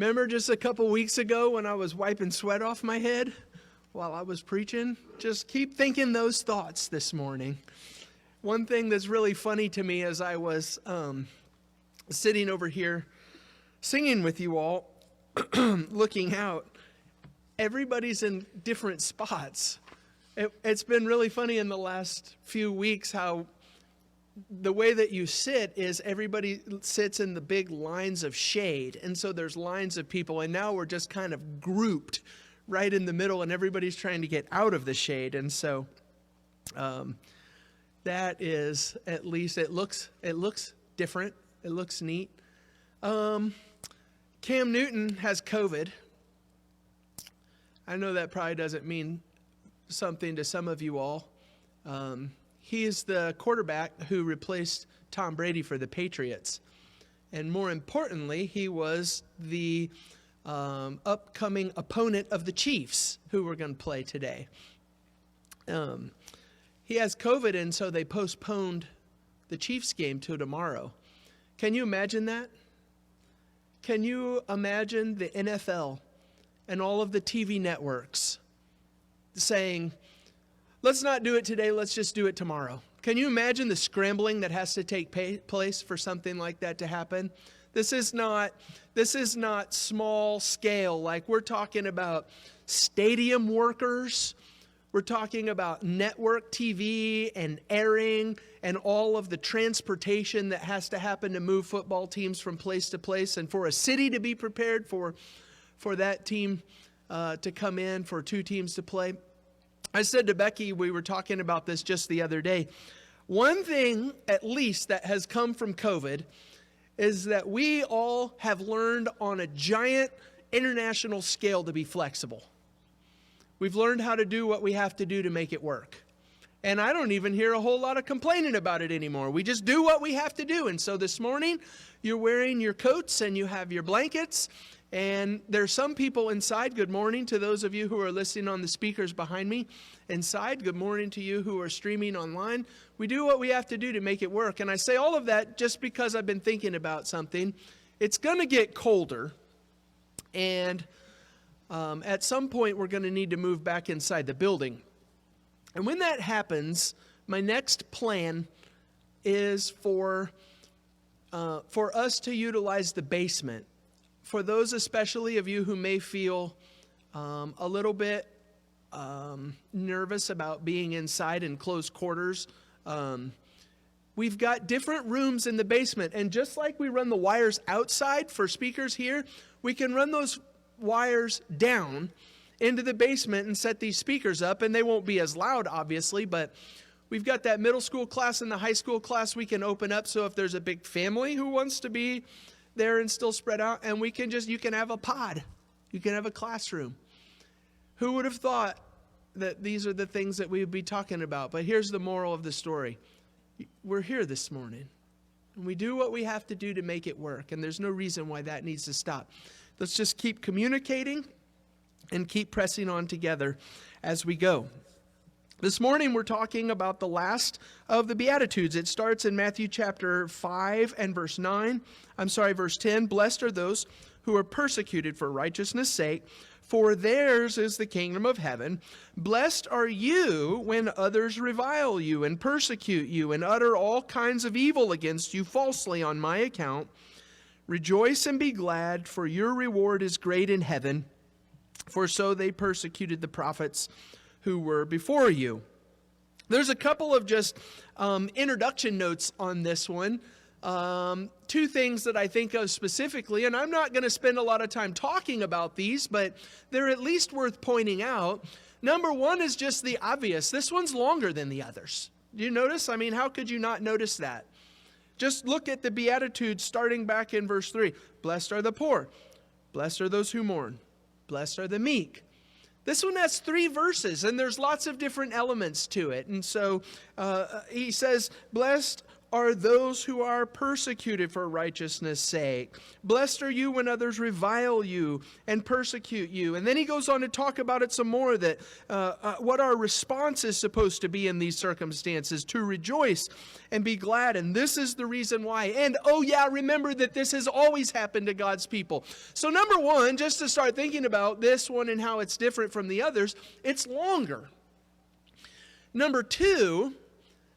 Remember just a couple weeks ago when I was wiping sweat off my head while I was preaching? Just keep thinking those thoughts this morning. One thing that's really funny to me as I was sitting over here singing with you all, looking out, everybody's in different spots. It's been really funny in the last few weeks how the way that you sit is everybody sits in the big lines of shade. And so there's lines of people. And now we're just kind of grouped right in the middle. And everybody's trying to get out of the shade. And so that is, at least it looks different. It looks neat. Cam Newton has COVID. I know that probably doesn't mean something to some of you all. He is the quarterback who replaced Tom Brady for the Patriots. And more importantly, he was the upcoming opponent of the Chiefs, who we're going to play today. He has COVID, and so they postponed the Chiefs game to tomorrow. Can you imagine that? Can you imagine the NFL and all of the TV networks saying, let's not do it today, let's just do it tomorrow? Can you imagine the scrambling that has to take place for something like that to happen? This is not small scale. Like, we're talking about stadium workers. We're talking about network TV and airing and all of the transportation that has to happen to move football teams from place to place, and for a city to be prepared for that team to come in, for two teams to play. I said to Becky, we were talking about this just the other day, one thing at least that has come from COVID is that we all have learned on a giant international scale to be flexible. We've learned how to do what we have to do to make it work. And I don't even hear a whole lot of complaining about it anymore. We just do what we have to do. And so this morning, you're wearing your coats and you have your blankets. And there's some people inside. Good morning to those of you who are listening on the speakers behind me. Inside, good morning to you who are streaming online. We do what we have to do to make it work. And I say all of that just because I've been thinking about something. It's going to get colder. And at some point, we're going to need to move back inside the building. And when that happens, my next plan is for us to utilize the basement. For those especially of you who may feel a little bit nervous about being inside in close quarters, we've got different rooms in the basement. And just like we run the wires outside for speakers here, we can run those wires down into the basement and set these speakers up. And they won't be as loud, obviously, but we've got that middle school class and the high school class we can open up. So if there's a big family who wants to be there and still spread out, and you can have a pod. You can have a classroom. Who would have thought that these are the things that we would be talking about? But here's the moral of the story. We're here this morning, and we do what we have to do to make it work, and there's no reason why that needs to stop. Let's just keep communicating and keep pressing on together as we go. This morning we're talking about the last of the Beatitudes. It starts in Matthew chapter 5 and verse 10. Blessed are those who are persecuted for righteousness' sake, for theirs is the kingdom of heaven. Blessed are you when others revile you and persecute you and utter all kinds of evil against you falsely on my account. Rejoice and be glad, for your reward is great in heaven, for so they persecuted the prophets who were before you. There's a couple of just introduction notes on this one. Two things that I think of specifically, and I'm not going to spend a lot of time talking about these, but they're at least worth pointing out. Number one is just the obvious. This one's longer than the others. Do you notice? I mean, how could you not notice that? Just look at the Beatitudes starting back in verse 3. Blessed are the poor. Blessed are those who mourn. Blessed are the meek. This one has 3 verses, and there's lots of different elements to it. And so he says, blessed are those who are persecuted for righteousness' sake. Blessed are you when others revile you and persecute you. And then he goes on to talk about it some more, that what our response is supposed to be in these circumstances, to rejoice and be glad. And this is the reason why. And oh yeah, remember that this has always happened to God's people. So number one, just to start thinking about this one and how it's different from the others, it's longer. Number two,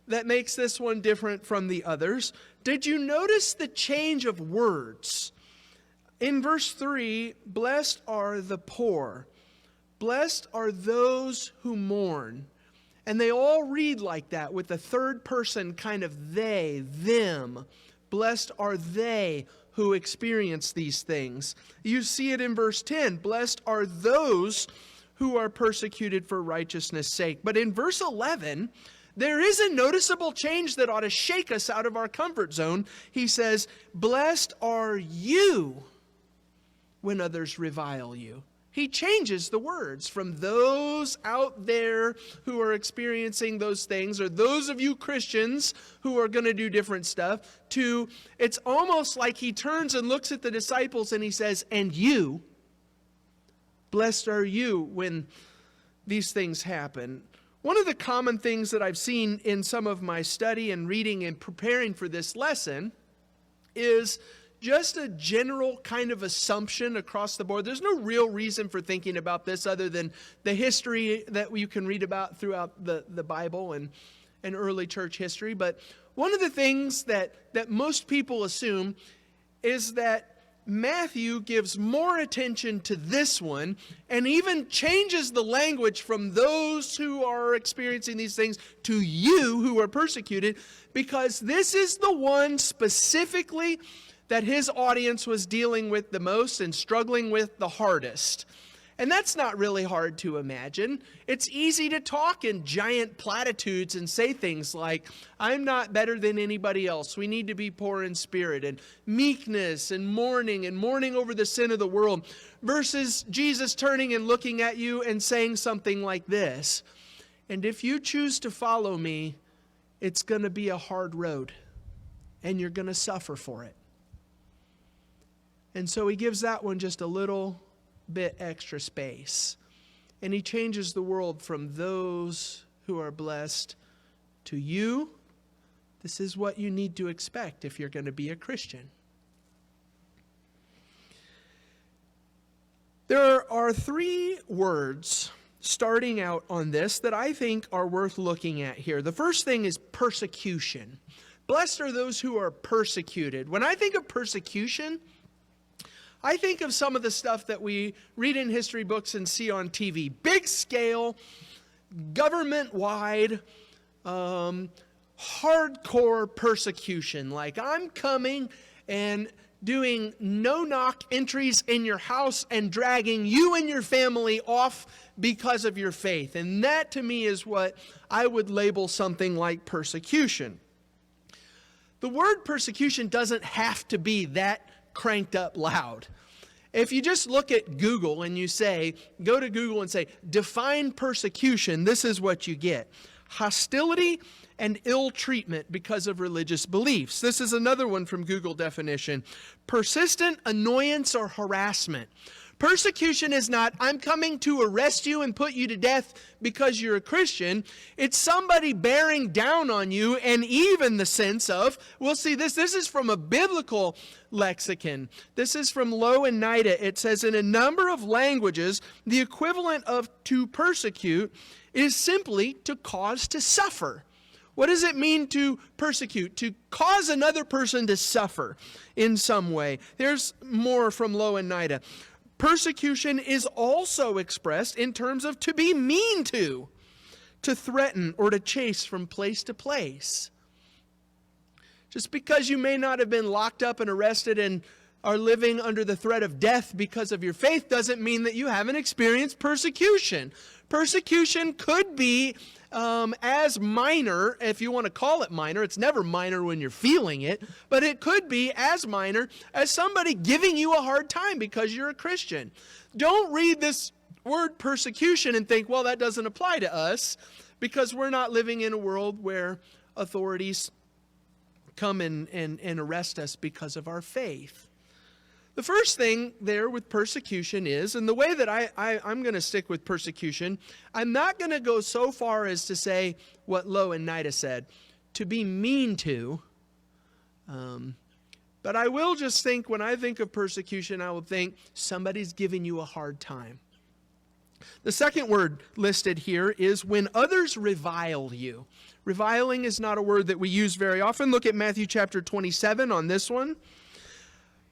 that makes this one different from the others. Did you notice the change of words? In verse 3, blessed are the poor. Blessed are those who mourn. And they all read like that with the third person kind of they, them. Blessed are they who experience these things. You see it in verse 10. Blessed are those who are persecuted for righteousness' sake. But in verse 11, there is a noticeable change that ought to shake us out of our comfort zone. He says, blessed are you when others revile you. He changes the words from those out there who are experiencing those things, or those of you Christians who are going to do different stuff, to, it's almost like he turns and looks at the disciples and he says, and you, blessed are you when these things happen. One of the common things that I've seen in some of my study and reading and preparing for this lesson is just a general kind of assumption across the board. There's no real reason for thinking about this other than the history that you can read about throughout the Bible and early church history. But one of the things that most people assume is that Matthew gives more attention to this one and even changes the language from those who are experiencing these things to you who are persecuted, because this is the one specifically that his audience was dealing with the most and struggling with the hardest. And that's not really hard to imagine. It's easy to talk in giant platitudes and say things like, I'm not better than anybody else. We need to be poor in spirit, and meekness and mourning over the sin of the world, versus Jesus turning and looking at you and saying something like this. And if you choose to follow me, it's going to be a hard road and you're going to suffer for it. And so he gives that one just a little bit extra space. And he changes the world from those who are blessed to you. This is what you need to expect if you're going to be a Christian. There are three words starting out on this that I think are worth looking at here. The first thing is persecution. Blessed are those who are persecuted. When I think of persecution, I think of some of the stuff that we read in history books and see on TV. Big scale, government-wide, hardcore persecution. Like, I'm coming and doing no-knock entries in your house and dragging you and your family off because of your faith. And that, to me, is what I would label something like persecution. The word persecution doesn't have to be that cranked up loud. If you just look at Google and you say, go to Google and say, define persecution, this is what you get. Hostility and ill treatment because of religious beliefs. This is another one from Google definition. Persistent annoyance or harassment. Persecution is not, I'm coming to arrest you and put you to death because you're a Christian. It's somebody bearing down on you, and even the sense of, we'll see this is from a biblical lexicon. This is from Lowe and Nida. It says, in a number of languages, the equivalent of to persecute is simply to cause to suffer. What does it mean to persecute? To cause another person to suffer in some way. There's more from Lowe and Nida. Persecution is also expressed in terms of to be mean to threaten, or to chase from place to place. Just because you may not have been locked up and arrested and are living under the threat of death because of your faith doesn't mean that you haven't experienced persecution. Persecution could be as minor, if you want to call it minor. It's never minor when you're feeling it, but it could be as minor as somebody giving you a hard time because you're a Christian. Don't read this word persecution and think, well, that doesn't apply to us because we're not living in a world where authorities come and arrest us because of our faith. The first thing there with persecution is, and the way that I'm going to stick with persecution, I'm not going to go so far as to say what Lo and Nida said, to be mean to, but I will just think, when I think of persecution, I will think somebody's giving you a hard time. The second word listed here is when others revile you. Reviling is not a word that we use very often. Look at Matthew chapter 27 on this one.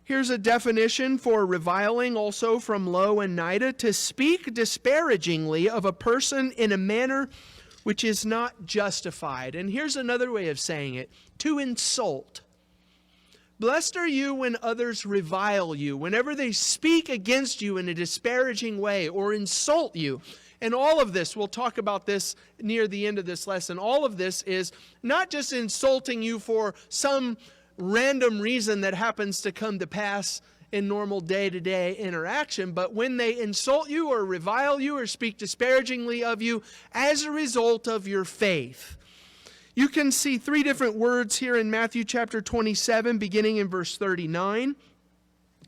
Here's a definition for reviling, also from Lo and Nida: to speak disparagingly of a person in a manner which is not justified. And here's another way of saying it: to insult. Blessed are you when others revile you, whenever they speak against you in a disparaging way or insult you. And all of this, we'll talk about this near the end of this lesson, all of this is not just insulting you for some random reason that happens to come to pass in normal day-to-day interaction, but when they insult you or revile you or speak disparagingly of you as a result of your faith. You can see three different words here in Matthew chapter 27, beginning in verse 39.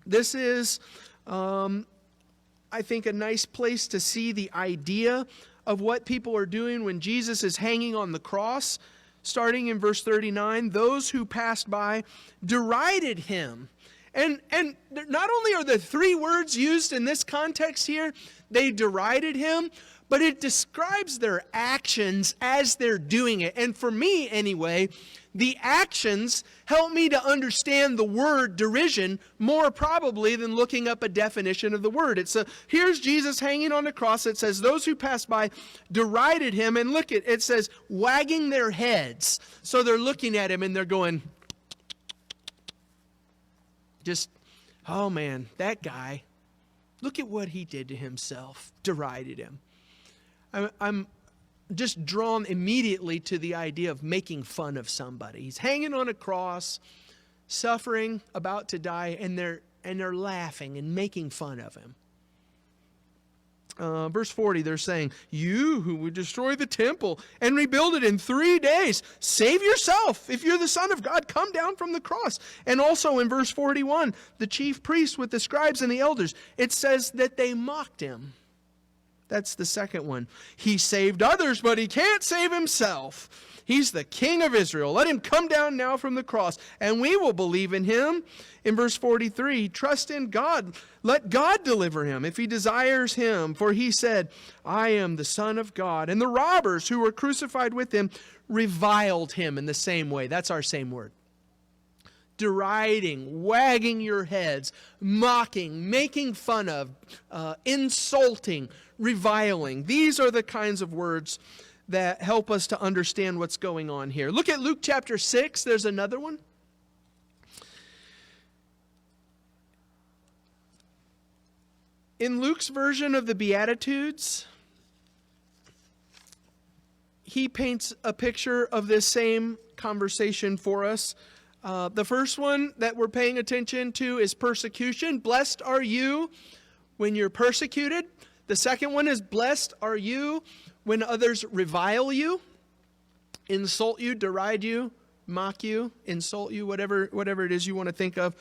This is, I think, a nice place to see the idea of what people are doing when Jesus is hanging on the cross. Starting in verse 39, those who passed by derided him. And not only are the three words used in this context here, they derided him, but it describes their actions as they're doing it. And for me, anyway, the actions help me to understand the word derision more probably than looking up a definition of the word. Here's Jesus hanging on the cross. It says, those who passed by derided him. And look, it says, wagging their heads. So they're looking at him and they're going, just, oh man, that guy, look at what he did to himself. Derided him. I'm just drawn immediately to the idea of making fun of somebody. He's hanging on a cross, suffering, about to die, and they're laughing and making fun of him. Verse 40, they're saying, you who would destroy the temple and rebuild it in 3 days, save yourself. If you're the Son of God, come down from the cross. And also in verse 41, the chief priests with the scribes and the elders, it says that they mocked him. That's the second one. He saved others, but he can't save himself. He's the King of Israel. Let him come down now from the cross, and we will believe in him. In verse 43, trust in God. Let God deliver him if he desires him. For he said, I am the Son of God. And the robbers who were crucified with him reviled him in the same way. That's our same word. Deriding, wagging your heads, mocking, making fun of, insulting, reviling. These are the kinds of words that help us to understand what's going on here. Look at Luke chapter 6. There's another one. In Luke's version of the Beatitudes, he paints a picture of this same conversation for us. The first one that we're paying attention to is persecution. Blessed are you when you're persecuted. The second one is blessed are you when others revile you, insult you, deride you, mock you, insult you, whatever it is you want to think of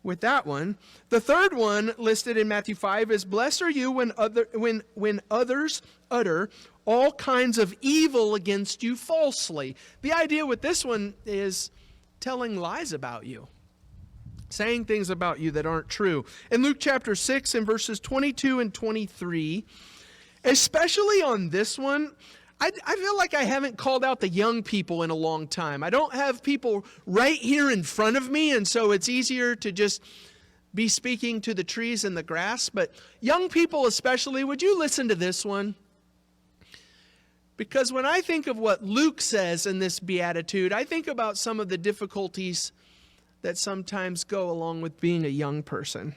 with that one. The third one listed in Matthew 5 is blessed are you when others utter all kinds of evil against you falsely. The idea with this one is telling lies about you, saying things about you that aren't true. In Luke chapter 6 in verses 22 and 23, especially on this one, I feel like I haven't called out the young people in a long time. I don't have people right here in front of me, and so it's easier to just be speaking to the trees and the grass. But young people especially, would you listen to this one? Because when I think of what Luke says in this beatitude, I think about some of the difficulties that sometimes go along with being a young person.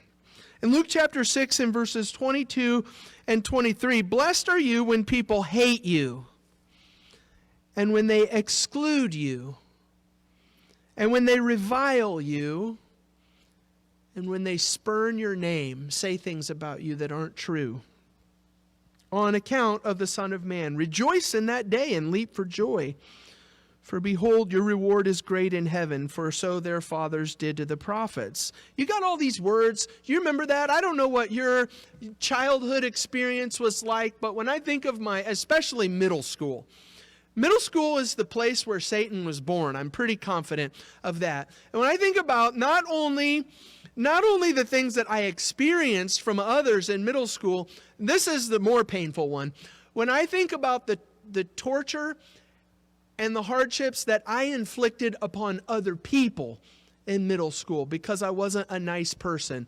In Luke chapter 6 in verses 22 and 23, blessed are you when people hate you, and when they exclude you, and when they revile you, and when they spurn your name, say things about you that aren't true, on account of the Son of Man. Rejoice in that day and leap for joy. For behold, your reward is great in heaven, for so their fathers did to the prophets. You got all these words. You remember that? I don't know what your childhood experience was like, but when I think of especially middle school is the place where Satan was born. I'm pretty confident of that. And when I think about not only the things that I experienced from others in middle school, this is the more painful one. When I think about the torture and the hardships that I inflicted upon other people in middle school because I wasn't a nice person.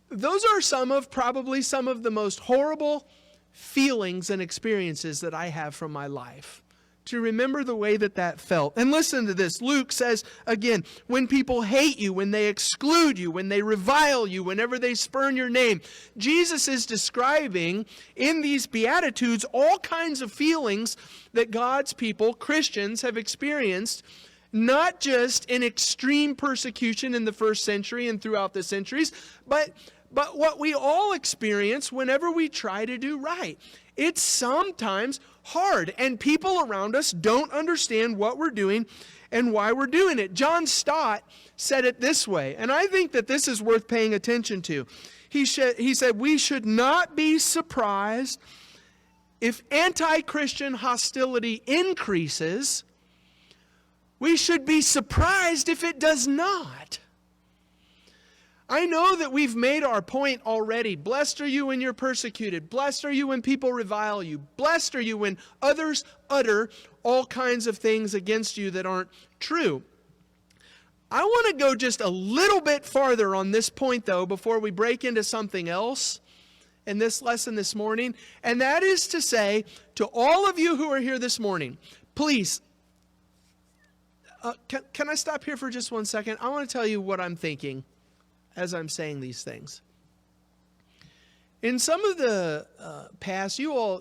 Those are probably some of the most horrible feelings and experiences that I have from my life. To remember the way that felt. And listen to this. Luke says, again, when people hate you, when they exclude you, when they revile you, whenever they spurn your name, Jesus is describing in these Beatitudes all kinds of feelings that God's people, Christians, have experienced, not just in extreme persecution in the first century and throughout the centuries, but what we all experience whenever we try to do right. It's sometimes hard, and people around us don't understand what we're doing and why we're doing it. John Stott said it this way, and I think that this is worth paying attention to. He said, we should not be surprised if anti-Christian hostility increases. We should be surprised if it does not. I know that we've made our point already. Blessed are you when you're persecuted. Blessed are you when people revile you. Blessed are you when others utter all kinds of things against you that aren't true. I want to go just a little bit farther on this point, though, before we break into something else in this lesson this morning. And that is to say, to all of you who are here this morning, please, can I stop here for just 1 second? I want to tell you what I'm thinking as I'm saying these things. In some of the past, you all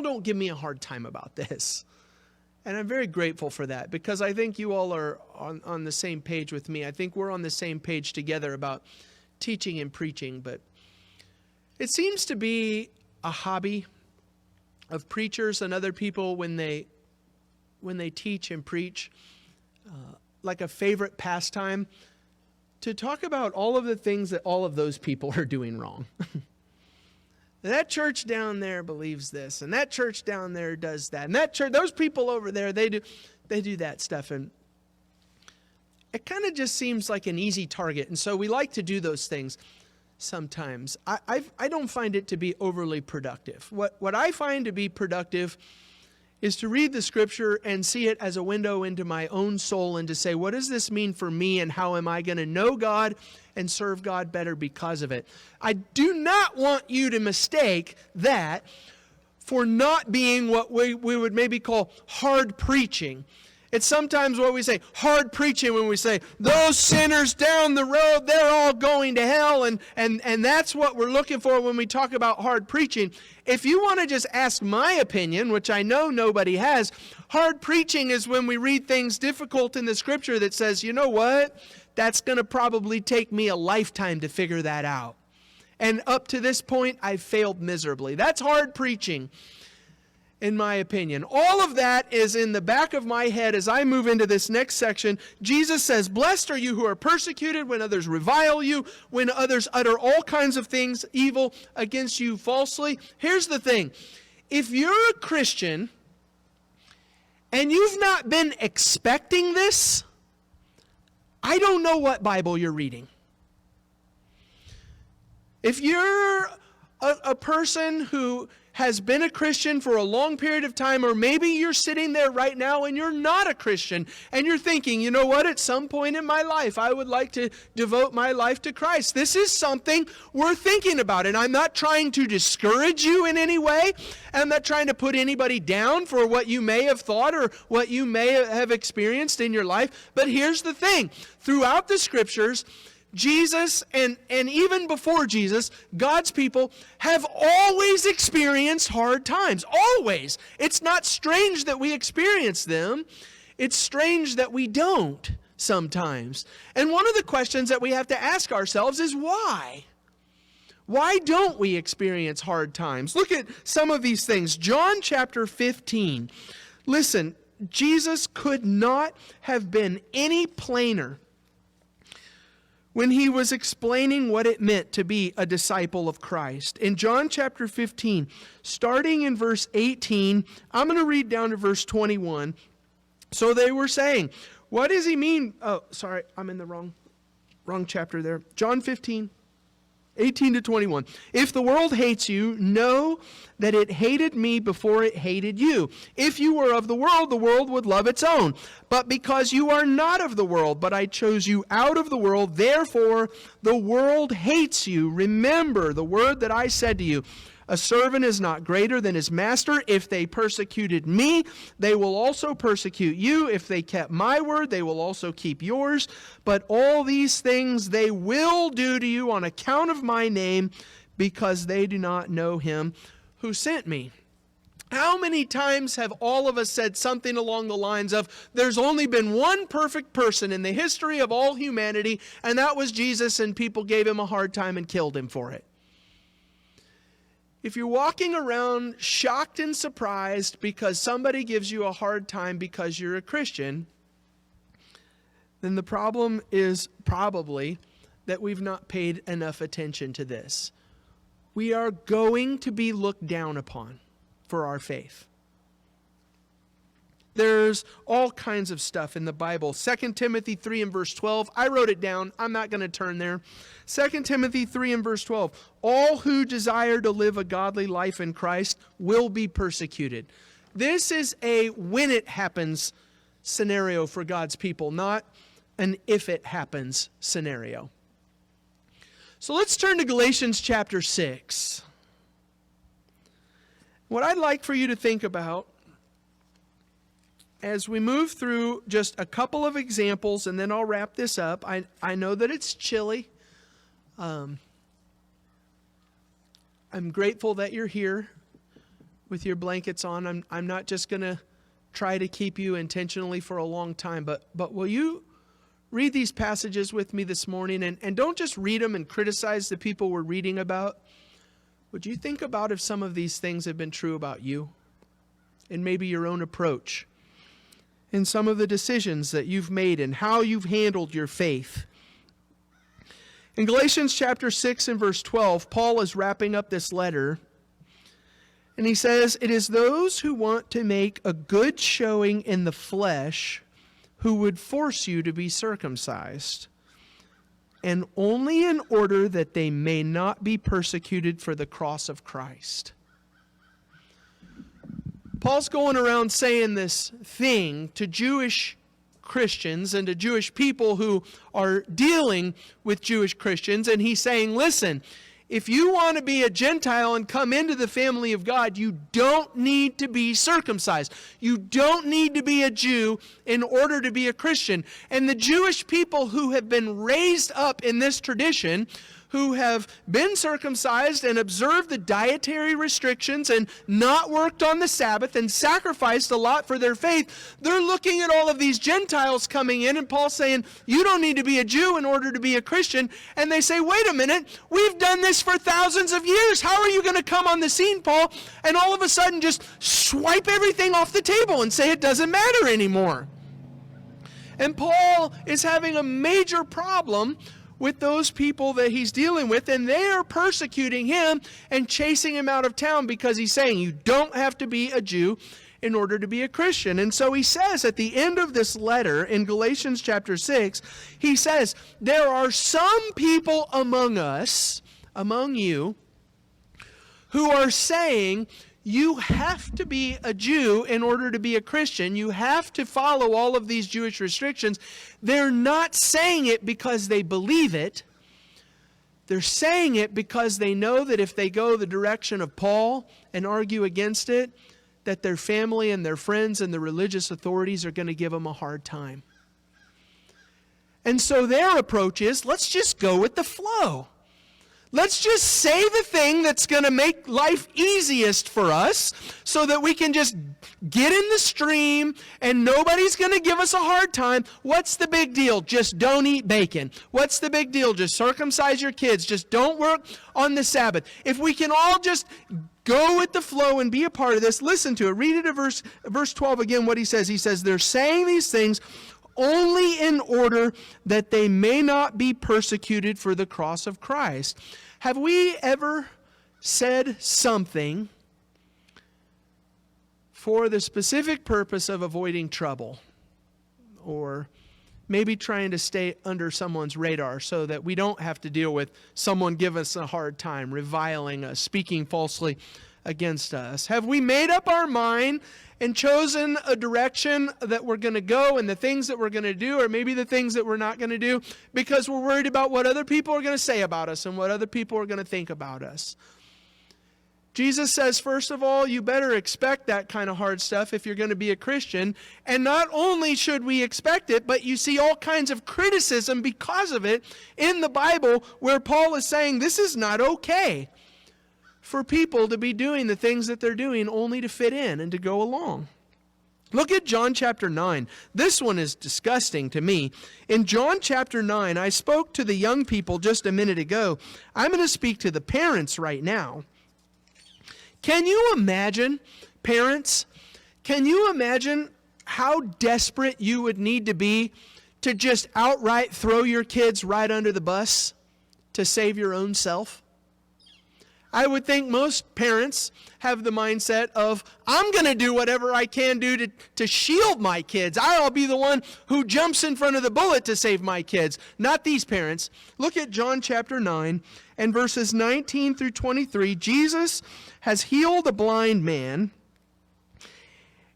don't give me a hard time about this. And I'm very grateful for that, because I think you all are on the same page with me. I think we're on the same page together about teaching and preaching. But it seems to be a hobby of preachers and other people when they teach and preach, like a favorite pastime, to talk about all of the things that all of those people are doing wrong. That church down there believes this, and that church down there does that, and that church, those people over there, they do that stuff, and it kind of just seems like an easy target, and so we like to do those things sometimes. I don't find it to be overly productive. What I find to be productive is to read the scripture and see it as a window into my own soul, and to say, what does this mean for me, and how am I going to know God and serve God better because of it? I do not want you to mistake that for not being what we would maybe call hard preaching. It's sometimes what we say, hard preaching, when we say, those sinners down the road, they're all going to hell, and that's what we're looking for when we talk about hard preaching. If you want to just ask my opinion, which I know nobody has, hard preaching is when we read things difficult in the scripture that says, you know what, that's going to probably take me a lifetime to figure that out. And up to this point, I've failed miserably. That's hard preaching, in my opinion. All of that is in the back of my head as I move into this next section. Jesus says, blessed are you who are persecuted when others revile you, when others utter all kinds of things evil against you falsely. Here's the thing. If you're a Christian and you've not been expecting this, I don't know what Bible you're reading. If you're a person who has been a Christian for a long period of time, or maybe you're sitting there right now and you're not a Christian, and you're thinking, you know what, at some point in my life, I would like to devote my life to Christ. This is something worth thinking about, and I'm not trying to discourage you in any way. I'm not trying to put anybody down for what you may have thought or what you may have experienced in your life. But here's the thing. Throughout the scriptures, Jesus, and even before Jesus, God's people have always experienced hard times. Always. It's not strange that we experience them. It's strange that we don't sometimes. And one of the questions that we have to ask ourselves is why? Why don't we experience hard times? Look at some of these things. John chapter 15. Listen, Jesus could not have been any plainer when he was explaining what it meant to be a disciple of Christ. In John chapter 15, starting in verse 18, I'm going to read down to verse 21. So they were saying, what does he mean? Oh, sorry, I'm in the wrong chapter there. John 15, 18 to 21. If the world hates you, know that it hated me before it hated you. If you were of the world would love its own. But because you are not of the world, but I chose you out of the world, therefore the world hates you. Remember the word that I said to you. A servant is not greater than his master. If they persecuted me, they will also persecute you. If they kept my word, they will also keep yours. But all these things they will do to you on account of my name, because they do not know him who sent me. How many times have all of us said something along the lines of, there's only been one perfect person in the history of all humanity, and that was Jesus, and people gave him a hard time and killed him for it? If you're walking around shocked and surprised because somebody gives you a hard time because you're a Christian, then the problem is probably that we've not paid enough attention to this. We are going to be looked down upon for our faith. There's all kinds of stuff in the Bible. 2 Timothy 3 and verse 12. I wrote it down. I'm not going to turn there. 2 Timothy 3 and verse 12. All who desire to live a godly life in Christ will be persecuted. This is a when it happens scenario for God's people, not an if it happens scenario. So let's turn to Galatians chapter 6. What I'd like for you to think about as we move through just a couple of examples, and then I'll wrap this up. I know that it's chilly. I'm grateful that you're here with your blankets on. I'm not just going to try to keep you intentionally for a long time, but will you read these passages with me this morning? And don't just read them and criticize the people we're reading about. Would you think about if some of these things have been true about you and maybe your own approach and some of the decisions that you've made and how you've handled your faith? In Galatians chapter 6 and verse 12, Paul is wrapping up this letter, and he says, "It is those who want to make a good showing in the flesh who would force you to be circumcised, and only in order that they may not be persecuted for the cross of Christ." Paul's going around saying this thing to Jewish Christians and to Jewish people who are dealing with Jewish Christians, and he's saying, listen, if you want to be a Gentile and come into the family of God, you don't need to be circumcised. You don't need to be a Jew in order to be a Christian. And the Jewish people who have been raised up in this tradition, who have been circumcised and observed the dietary restrictions and not worked on the Sabbath and sacrificed a lot for their faith, they're looking at all of these Gentiles coming in, and Paul's saying, you don't need to be a Jew in order to be a Christian. And they say, wait a minute, we've done this for thousands of years. How are you going to come on the scene, Paul, and all of a sudden just swipe everything off the table and say it doesn't matter anymore? And Paul is having a major problem with those people that he's dealing with, and they are persecuting him and chasing him out of town because he's saying you don't have to be a Jew in order to be a Christian. And so he says at the end of this letter in Galatians chapter 6, he says, there are some people among us, among you, who are saying you have to be a Jew in order to be a Christian. You have to follow all of these Jewish restrictions. They're not saying it because they believe it. They're saying it because they know that if they go the direction of Paul and argue against it, that their family and their friends and the religious authorities are going to give them a hard time. And so their approach is, let's just go with the flow. Let's just say the thing that's going to make life easiest for us so that we can just get in the stream and nobody's going to give us a hard time. What's the big deal? Just don't eat bacon. What's the big deal? Just circumcise your kids. Just don't work on the Sabbath. If we can all just go with the flow and be a part of this. Listen to it. Read it at verse 12 again, what he says. He says, they're saying these things only in order that they may not be persecuted for the cross of Christ. Have we ever said something for the specific purpose of avoiding trouble, or maybe trying to stay under someone's radar so that we don't have to deal with someone give us a hard time, reviling us, speaking falsely against us? Have we made up our mind and chosen a direction that we're going to go and the things that we're going to do, or maybe the things that we're not going to do, because we're worried about what other people are going to say about us and what other people are going to think about us? Jesus says, first of all, you better expect that kind of hard stuff if you're going to be a Christian. And not only should we expect it, but you see all kinds of criticism because of it in the Bible, where Paul is saying this is not okay for people to be doing the things that they're doing only to fit in and to go along. Look at John chapter 9. This one is disgusting to me. In John chapter 9, I spoke to the young people just a minute ago. I'm going to speak to the parents right now. Can you imagine, parents, can you imagine how desperate you would need to be to just outright throw your kids right under the bus to save your own self? I would think most parents have the mindset of, I'm going to do whatever I can do to shield my kids. I'll be the one who jumps in front of the bullet to save my kids. Not these parents. Look at John chapter 9 and verses 19 through 23. Jesus has healed a blind man,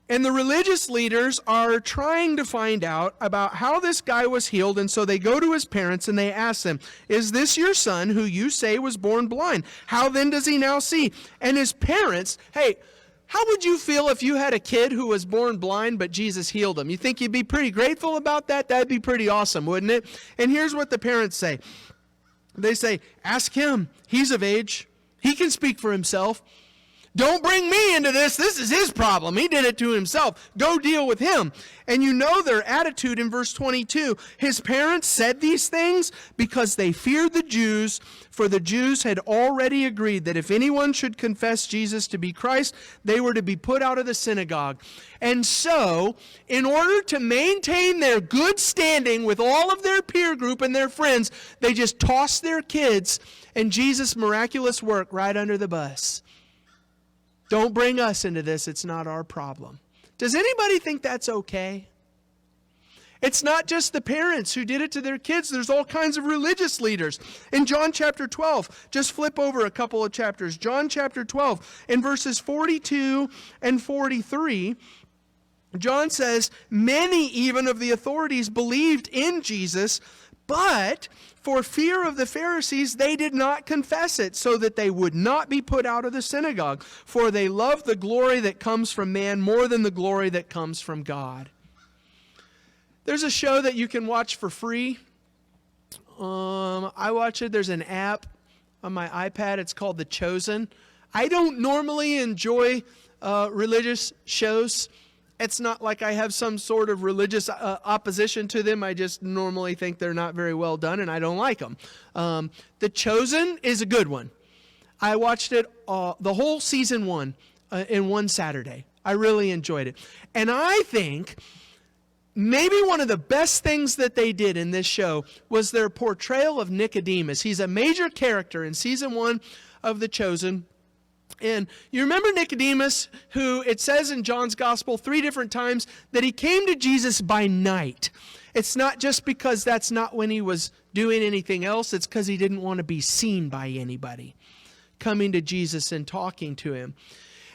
and the religious leaders are trying to find out about how this guy was healed, and so they go to his parents and they ask them, is this your son who you say was born blind? How then does he now see? And his parents, hey, how would you feel if you had a kid who was born blind but Jesus healed him? You think you'd be pretty grateful about that? That'd be pretty awesome, wouldn't it? And here's what the parents say. They say, ask him. He's of age. He can speak for himself. Don't bring me into this. This is his problem. He did it to himself. Go deal with him. And you know their attitude in verse 22. His parents said these things because they feared the Jews, for the Jews had already agreed that if anyone should confess Jesus to be Christ, they were to be put out of the synagogue. And so, in order to maintain their good standing with all of their peer group and their friends, they just tossed their kids and Jesus' miraculous work right under the bus. Don't bring us into this. It's not our problem. Does anybody think that's okay? It's not just the parents who did it to their kids. There's all kinds of religious leaders. In John chapter 12, just flip over a couple of chapters. John chapter 12, in verses 42 and 43, John says, many even of the authorities believed in Jesus, but for fear of the Pharisees, they did not confess it, so that they would not be put out of the synagogue. For they love the glory that comes from man more than the glory that comes from God. There's a show that you can watch for free. I watch it. There's an app on my iPad. It's called The Chosen. I don't normally enjoy religious shows. It's not like I have some sort of religious opposition to them. I just normally think they're not very well done, and I don't like them. The Chosen is a good one. I watched it, the whole season 1 in one Saturday. I really enjoyed it. And I think maybe one of the best things that they did in this show was their portrayal of Nicodemus. He's a major character in season 1 of The Chosen. And you remember Nicodemus, who it says in John's gospel 3 different times that he came to Jesus by night. It's not just because that's not when he was doing anything else. It's because he didn't want to be seen by anybody, coming to Jesus and talking to him.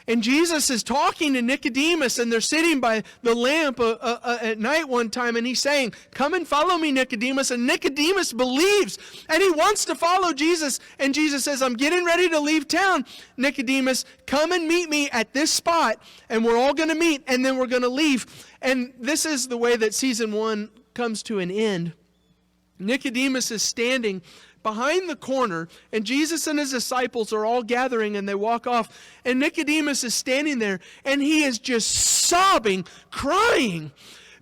And Jesus is talking to Nicodemus, and they're sitting by the lamp at night one time, and he's saying, come and follow me, Nicodemus. And Nicodemus believes, and he wants to follow Jesus. And Jesus says, I'm getting ready to leave town. Nicodemus, come and meet me at this spot, and we're all going to meet, and then we're going to leave. And this is the way that season 1 comes to an end. Nicodemus is standing behind the corner, and Jesus and his disciples are all gathering, and they walk off, and Nicodemus is standing there, and he is just sobbing, crying,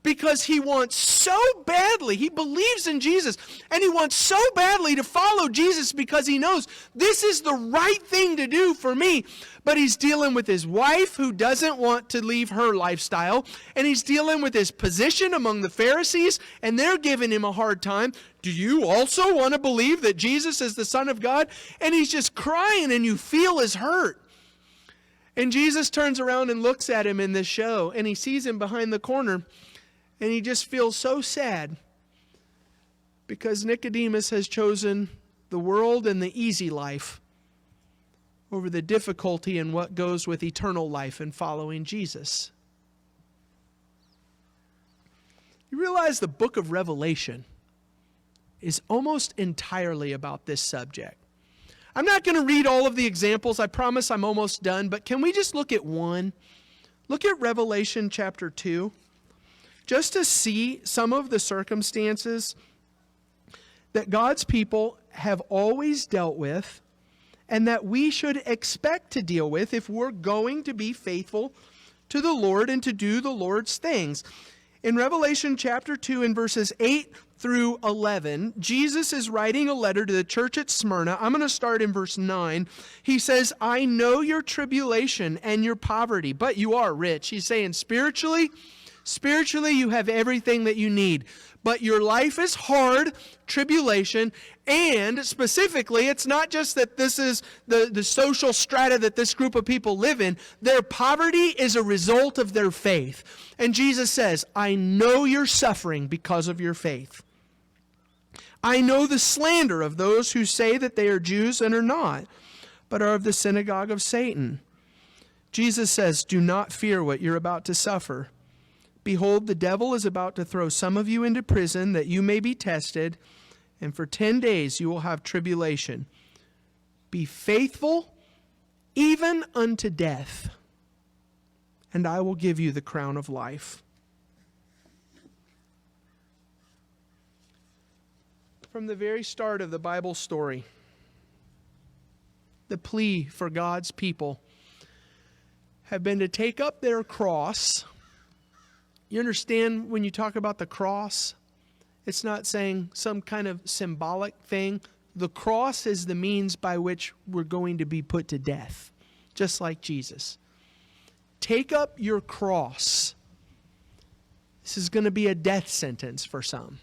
because he wants so badly, he believes in Jesus, and he wants so badly to follow Jesus because he knows this is the right thing to do for me. But he's dealing with his wife who doesn't want to leave her lifestyle, and he's dealing with his position among the Pharisees, and they're giving him a hard time. Do you also want to believe that Jesus is the Son of God? And he's just crying, and you feel his hurt. And Jesus turns around and looks at him in this show, and he sees him behind the corner, and he just feels so sad because Nicodemus has chosen the world and the easy life over the difficulty and what goes with eternal life and following Jesus. You realize the book of Revelation is almost entirely about this subject. I'm not going to read all of the examples. I promise I'm almost done. But can we just look at one? Look at Revelation chapter 2. Just to see some of the circumstances that God's people have always dealt with and that we should expect to deal with if we're going to be faithful to the Lord and to do the Lord's things. In Revelation chapter 2 in verses 8 through 11, Jesus is writing a letter to the church at Smyrna. I'm going to start in verse 9. He says, I know your tribulation and your poverty, but you are rich. He's saying spiritually you have everything that you need. But your life is hard, tribulation, and specifically, it's not just that this is the social strata that this group of people live in. Their poverty is a result of their faith. And Jesus says, I know you're suffering because of your faith. I know the slander of those who say that they are Jews and are not, but are of the synagogue of Satan. Jesus says, do not fear what you're about to suffer. Behold, the devil is about to throw some of you into prison that you may be tested, and for 10 days you will have tribulation. Be faithful even unto death, and I will give you the crown of life. From the very start of the Bible story, the plea for God's people have been to take up their cross. You understand when you talk about the cross, it's not saying some kind of symbolic thing. The cross is the means by which we're going to be put to death, just like Jesus. Take up your cross. This is going to be a death sentence for some.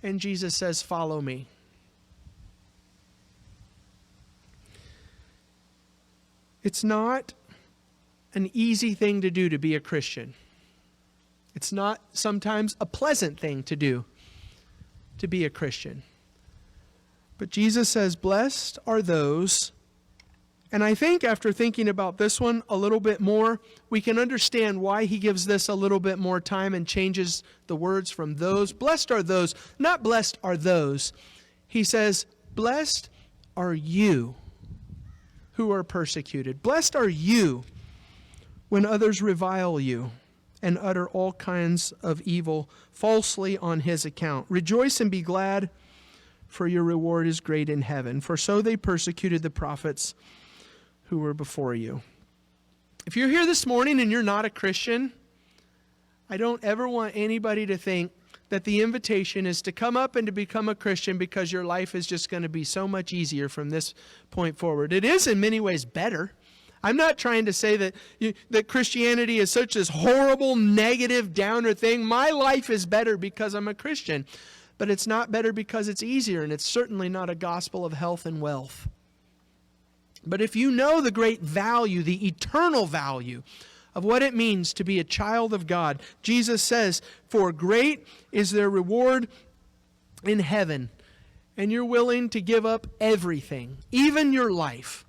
And Jesus says, follow me. It's not an easy thing to do to be a Christian. It's not sometimes a pleasant thing to do to be a Christian. But Jesus says, blessed are those. And I think after thinking about this one a little bit more, we can understand why he gives this a little bit more time and changes the words from those. Blessed are those, not blessed are those. He says, blessed are you who are persecuted. Blessed are you when others revile you and utter all kinds of evil falsely on his account. Rejoice and be glad, for your reward is great in heaven. For so they persecuted the prophets who were before you. If you're here this morning and you're not a Christian, I don't ever want anybody to think that the invitation is to come up and to become a Christian because your life is just going to be so much easier from this point forward. It is in many ways better. I'm not trying to say that Christianity is such this horrible, negative, downer thing. My life is better because I'm a Christian. But it's not better because it's easier, and it's certainly not a gospel of health and wealth. But if you know the great value, the eternal value of what it means to be a child of God, Jesus says, for great is their reward in heaven. And you're willing to give up everything, even your life,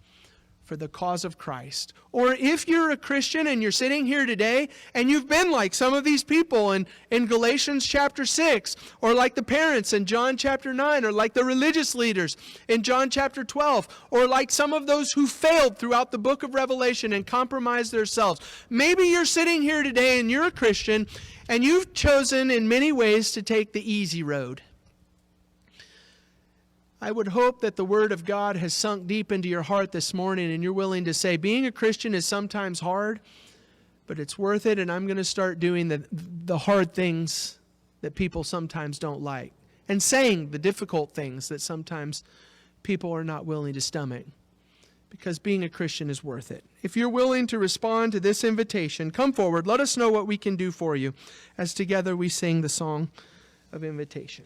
for the cause of Christ. Or if you're a Christian and you're sitting here today and you've been like some of these people in Galatians chapter 6, or like the parents in John chapter 9, or like the religious leaders in John chapter 12, or like some of those who failed throughout the book of Revelation and compromised themselves. Maybe you're sitting here today and you're a Christian and you've chosen in many ways to take the easy road. I would hope that the Word of God has sunk deep into your heart this morning and you're willing to say, being a Christian is sometimes hard, but it's worth it, and I'm going to start doing the hard things that people sometimes don't like, and saying the difficult things that sometimes people are not willing to stomach, because being a Christian is worth it. If you're willing to respond to this invitation, come forward. Let us know what we can do for you as together we sing the song of invitation.